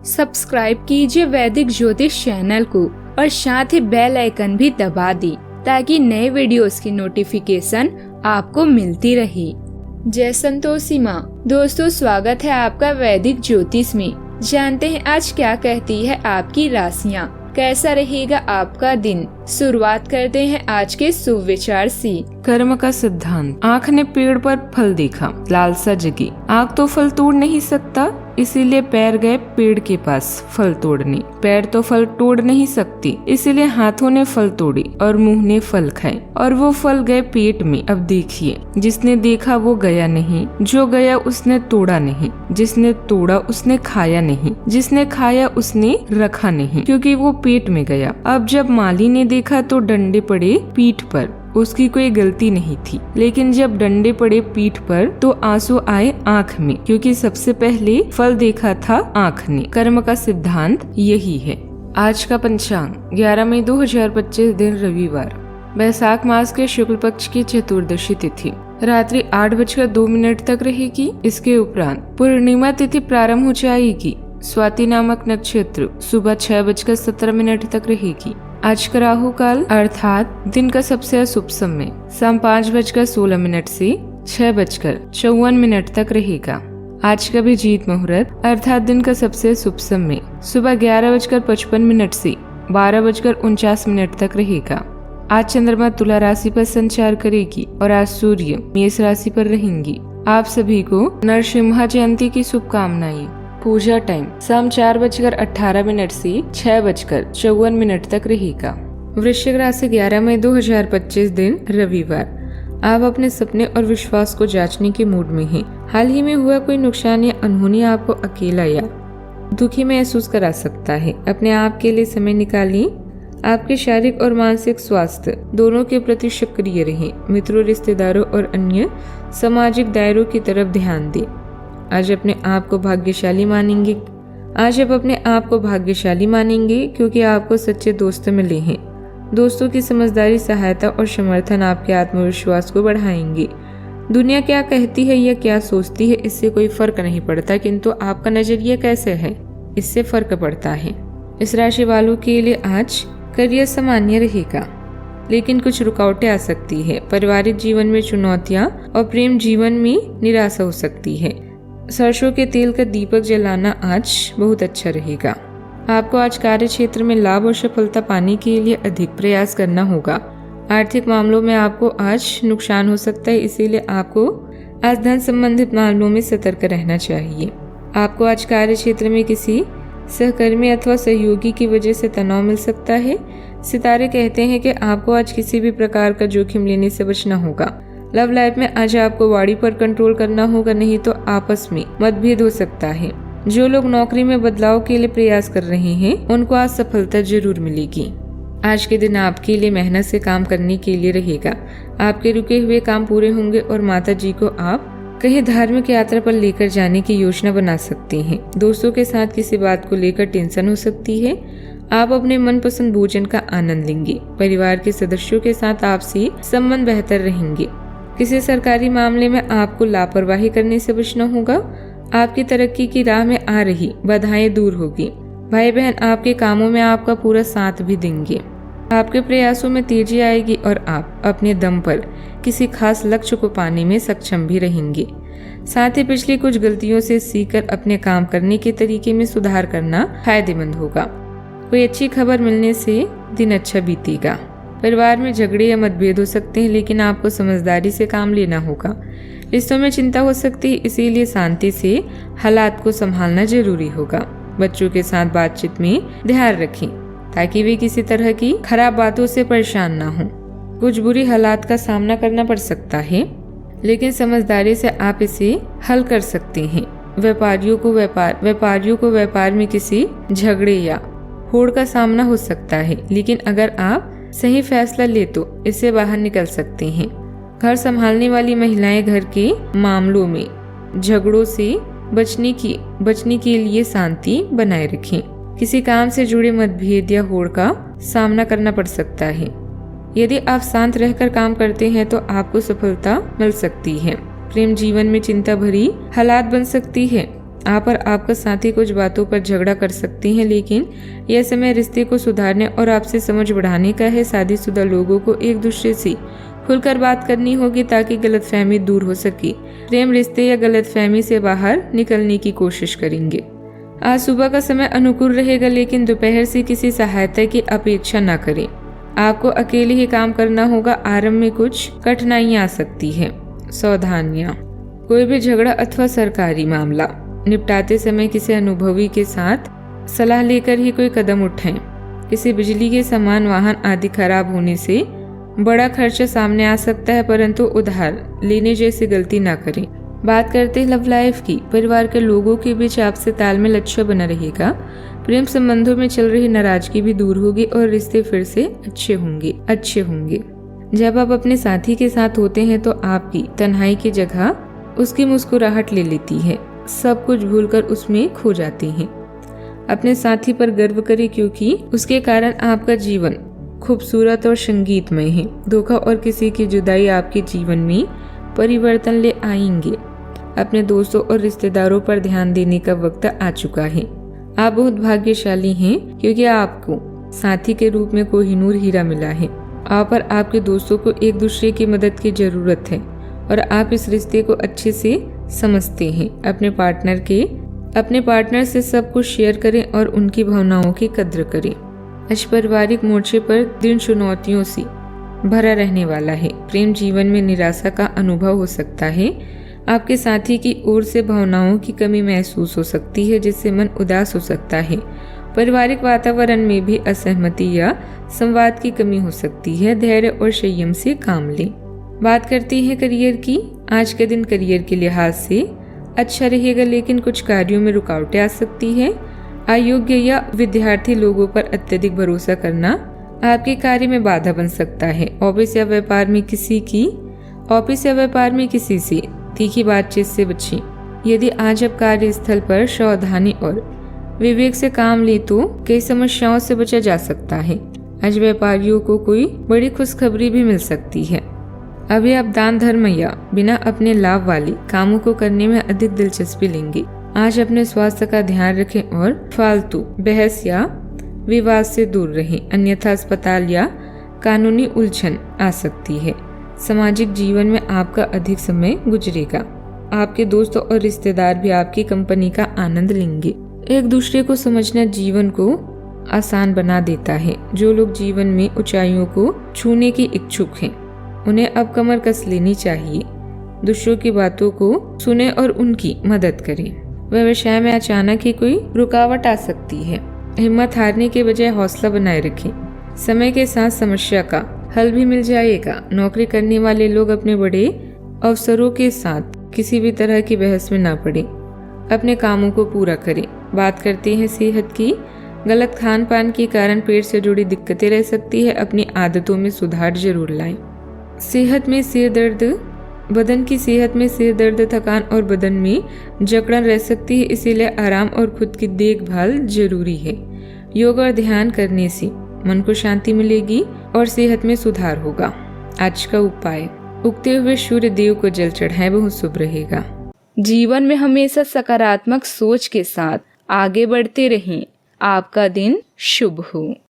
Subscribe कीजिए वैदिक ज्योतिष चैनल को और साथ ही बेल आइकन भी दबा दी ताकि नए वीडियोस की नोटिफिकेशन आपको मिलती रहे। जय संतोषी माँ। दोस्तों, स्वागत है आपका वैदिक ज्योतिष में। जानते हैं आज क्या कहती है आपकी राशियाँ, कैसा रहेगा आपका दिन। शुरुआत करते हैं आज के शुभ विचार से। कर्म का सिद्धांत। आँख ने पेड़ पर फल देखा, लालसा जगी। आँख तो फल तोड़ नहीं सकता, इसीलिए पैर गए पेड़ के पास फल तोड़ने। पैर तो फल तोड़ नहीं सकती, इसीलिए हाथों ने फल तोड़े और मुंह ने फल खाए, और वो फल गए पेट में। अब देखिए, जिसने देखा वो गया नहीं, जो गया उसने तोड़ा नहीं, जिसने तोड़ा उसने खाया नहीं, जिसने खाया उसने रखा नहीं, क्योंकि वो पेट में गया। अब जब माली ने देखा तो डंडे पड़े पीठ पर, उसकी कोई गलती नहीं थी। लेकिन जब डंडे पड़े पीठ पर तो आंसू आए आँख में, क्योंकि सबसे पहले फल देखा था आँख ने। कर्म का सिद्धांत यही है। आज का पंचांग 11 मई 2025 दिन रविवार, बैसाख मास के शुक्ल पक्ष की चतुर्दशी तिथि रात्रि 8:02 तक रहेगी। इसके उपरांत पूर्णिमा तिथि प्रारंभ हो जाएगी। स्वाति नामक नक्षत्र सुबह 6:17 तक रहेगी। आज का राहु काल अर्थात दिन का सबसे अशुभ समय शाम 5:16 से 6:54 तक रहेगा। आज का अभिजीत मुहूर्त अर्थात दिन का सबसे शुभ समय सुबह 11:55 से 12:49 तक रहेगा। आज चंद्रमा तुला राशि पर संचार करेगी और आज सूर्य मेष राशि पर रहेंगी। आप सभी को नरसिम्हा जयंती की शुभकामनाएं। पूजा टाइम शाम 4:18 से 6:54 तक रहेगा। वृश्चिक राशि 11 मई 2025 दिन रविवार। आप अपने सपने और विश्वास को जांचने के मूड में हैं। हाल ही में हुआ कोई नुकसान या अनहोनी आपको अकेला या दुखी महसूस करा सकता है। अपने आप के लिए समय निकालिए। आपके शारीरिक और मानसिक स्वास्थ्य दोनों के प्रति सक्रिय रहें। मित्रों, रिश्तेदारों और अन्य सामाजिक दायरों की तरफ ध्यान दें। आज आप अपने आप को भाग्यशाली मानेंगे क्योंकि आपको सच्चे दोस्त मिले हैं। दोस्तों की समझदारी, सहायता और समर्थन आपके आत्मविश्वास को बढ़ाएंगे। दुनिया क्या कहती है या क्या सोचती है इससे कोई फर्क नहीं पड़ता, किंतु आपका नजरिया कैसे है इससे फर्क पड़ता है। इस राशि वालों के लिए आज करियर सामान्य रहेगा, लेकिन कुछ रुकावटें आ सकती है। पारिवारिक जीवन में चुनौतियां और प्रेम जीवन में निराशा हो सकती है। सरसों के तेल का दीपक जलाना आज बहुत अच्छा रहेगा। आपको आज कार्य क्षेत्र में लाभ और सफलता पाने के लिए अधिक प्रयास करना होगा। आर्थिक मामलों में आपको आज नुकसान हो सकता है, इसीलिए आपको आज धन संबंधित मामलों में सतर्क रहना चाहिए। आपको आज कार्य क्षेत्र में किसी सहकर्मी अथवा सहयोगी की वजह से तनाव मिल सकता है। सितारे कहते हैं कि आपको आज किसी भी प्रकार का जोखिम लेने से बचना होगा। लव लाइफ में आज आपको वाणी पर कंट्रोल करना होगा, नहीं तो आपस में मतभेद हो सकता है। जो लोग नौकरी में बदलाव के लिए प्रयास कर रहे हैं उनको आज सफलता जरूर मिलेगी। आज के दिन आपके लिए मेहनत से काम करने के लिए रहेगा। आपके रुके हुए काम पूरे होंगे और माता जी को आप कहीं धार्मिक यात्रा पर लेकर जाने की योजना बना सकते हैं। दोस्तों के साथ किसी बात को लेकर टेंशन हो सकती है। आप अपने मनपसंद भोजन का आनंद लेंगे। परिवार के सदस्यों के साथ आपसी संबंध बेहतर रहेंगे। किसी सरकारी मामले में आपको लापरवाही करने से बचना होगा। आपकी तरक्की की राह में आ रही बाधाएं दूर होगी। भाई बहन आपके कामों में आपका पूरा साथ भी देंगे। आपके प्रयासों में तेजी आएगी और आप अपने दम पर किसी खास लक्ष्य को पाने में सक्षम भी रहेंगे। साथ ही पिछली कुछ गलतियों से सीखकर अपने काम करने के तरीके में सुधार करना फायदेमंद होगा। कोई अच्छी खबर मिलने से दिन अच्छा बीतेगा। परिवार में झगड़े या मतभेद हो सकते हैं, लेकिन आपको समझदारी से काम लेना होगा। रिश्तों में चिंता हो सकती है, इसीलिए शांति से हालात को संभालना जरूरी होगा। बच्चों के साथ बातचीत में ध्यान रखें ताकि वे किसी तरह की खराब बातों से परेशान ना हो। कुछ बुरी हालात का सामना करना पड़ सकता है, लेकिन समझदारी से आप इसे हल कर सकते हैं। व्यापारियों को व्यापार में किसी झगड़े या होड़ का सामना हो सकता है, लेकिन अगर आप सही फैसला ले तो इससे बाहर निकल सकते हैं। घर संभालने वाली महिलाएं घर के मामलों में झगड़ों से बचने के लिए शांति बनाए रखें। किसी काम से जुड़े मतभेद या होड़ का सामना करना पड़ सकता है। यदि आप शांत रहकर काम करते हैं तो आपको सफलता मिल सकती है। प्रेम जीवन में चिंता भरी हालात बन सकती है। आप और आपका साथी कुछ बातों पर झगड़ा कर सकते हैं, लेकिन यह समय रिश्ते को सुधारने और आपसे समझ बढ़ाने का है। शादीशुदा लोगों को एक दूसरे से खुलकर बात करनी होगी ताकि गलतफहमी दूर हो सके। प्रेम रिश्ते या गलतफहमी से बाहर निकलने की कोशिश करेंगे। आज सुबह का समय अनुकूल रहेगा, लेकिन दोपहर से किसी सहायता की अपेक्षा न करें। आपको अकेले ही काम करना होगा। आरंभ में कुछ कठिनाइयां आ सकती है। सावधानियां, कोई भी झगड़ा अथवा सरकारी मामला निपटाते समय किसी अनुभवी के साथ सलाह लेकर ही कोई कदम उठाएं। किसी बिजली के सामान, वाहन आदि खराब होने से बड़ा खर्चा सामने आ सकता है, परंतु उधार लेने जैसी गलती ना करें। बात करते हैं लव लाइफ की। परिवार के लोगों के बीच आपसे तालमेल अच्छा बना रहेगा। प्रेम संबंधों में चल रही नाराजगी भी दूर होगी और रिश्ते फिर से अच्छे होंगे। जब आप अपने साथी के साथ होते हैं तो आपकी तन्हाई की जगह उसकी मुस्कुराहट ले लेती है। सब कुछ भूलकर उसमें खो जाते हैं। अपने साथी पर गर्व करें, क्योंकि उसके कारण आपका जीवन खूबसूरत और संगीतमय है। धोखा और किसी की जुदाई आपके जीवन में परिवर्तन ले आएंगे। अपने दोस्तों और रिश्तेदारों पर ध्यान देने का वक्त आ चुका है। आप बहुत भाग्यशाली हैं, क्योंकि आपको साथी के रूप में कोहिनूर हीरा मिला है। आप और आपके दोस्तों को एक दूसरे की मदद की जरूरत है और आप इस रिश्ते को अच्छे से समझते हैं। अपने पार्टनर से सब कुछ शेयर करें और उनकी भावनाओं की कद्र करें। आज पारिवारिक मोर्चे पर दिन चुनौतियों से भरा रहने वाला है। प्रेम जीवन में निराशा का अनुभव हो सकता है। आपके साथी की ओर से भावनाओं की कमी महसूस हो सकती है, जिससे मन उदास हो सकता है। पारिवारिक वातावरण में भी असहमति या संवाद की कमी हो सकती है। धैर्य और संयम से काम लें। बात करते हैं करियर की। आज के दिन करियर के लिहाज से अच्छा रहेगा, लेकिन कुछ कार्यों में रुकावटें आ सकती है। अयोग्य या विद्यार्थी लोगों पर अत्यधिक भरोसा करना आपके कार्य में बाधा बन सकता है। ऑफिस या व्यापार में किसी से तीखी बातचीत से बचें। यदि आज आप कार्यस्थल पर सावधानी और विवेक से काम ले तो कई समस्याओं से बचा जा सकता है। आज व्यापारियों को कोई बड़ी खुशखबरी भी मिल सकती है। अभी आप दान धर्म या बिना अपने लाभ वाले कामों को करने में अधिक दिलचस्पी लेंगे। आज अपने स्वास्थ्य का ध्यान रखें और फालतू बहस या विवाद से दूर रहें, अन्यथा अस्पताल या कानूनी उलझन आ सकती है। सामाजिक जीवन में आपका अधिक समय गुजरेगा। आपके दोस्त और रिश्तेदार भी आपकी कंपनी का आनंद लेंगे। एक दूसरे को समझना जीवन को आसान बना देता है। जो लोग जीवन में ऊंचाइयों को छूने के इच्छुक हैं, उन्हें अब कमर कस लेनी चाहिए। दूसरों की बातों को सुने और उनकी मदद करें। व्यवसाय में अचानक ही कोई रुकावट आ सकती है। हिम्मत हारने के बजाय हौसला बनाए रखें। समय के साथ समस्या का हल भी मिल जाएगा। नौकरी करने वाले लोग अपने बड़े अवसरों के साथ किसी भी तरह की बहस में ना पड़े। अपने कामों को पूरा करें। बात करते हैं सेहत की। गलत खान पान के कारण पेट से जुड़ी दिक्कतें रह सकती है। अपनी आदतों में सुधार जरूर लाएं। बदन की सेहत में सिर दर्द, थकान और बदन में जकड़न रह सकती है, इसीलिए आराम और खुद की देखभाल जरूरी है। योग और ध्यान करने से मन को शांति मिलेगी और सेहत में सुधार होगा। आज का उपाय, उगते हुए सूर्य देव को जल चढ़ाएं, बहुत शुभ रहेगा। जीवन में हमेशा सकारात्मक सोच के साथ आगे बढ़ते रहें। आपका दिन शुभ हो।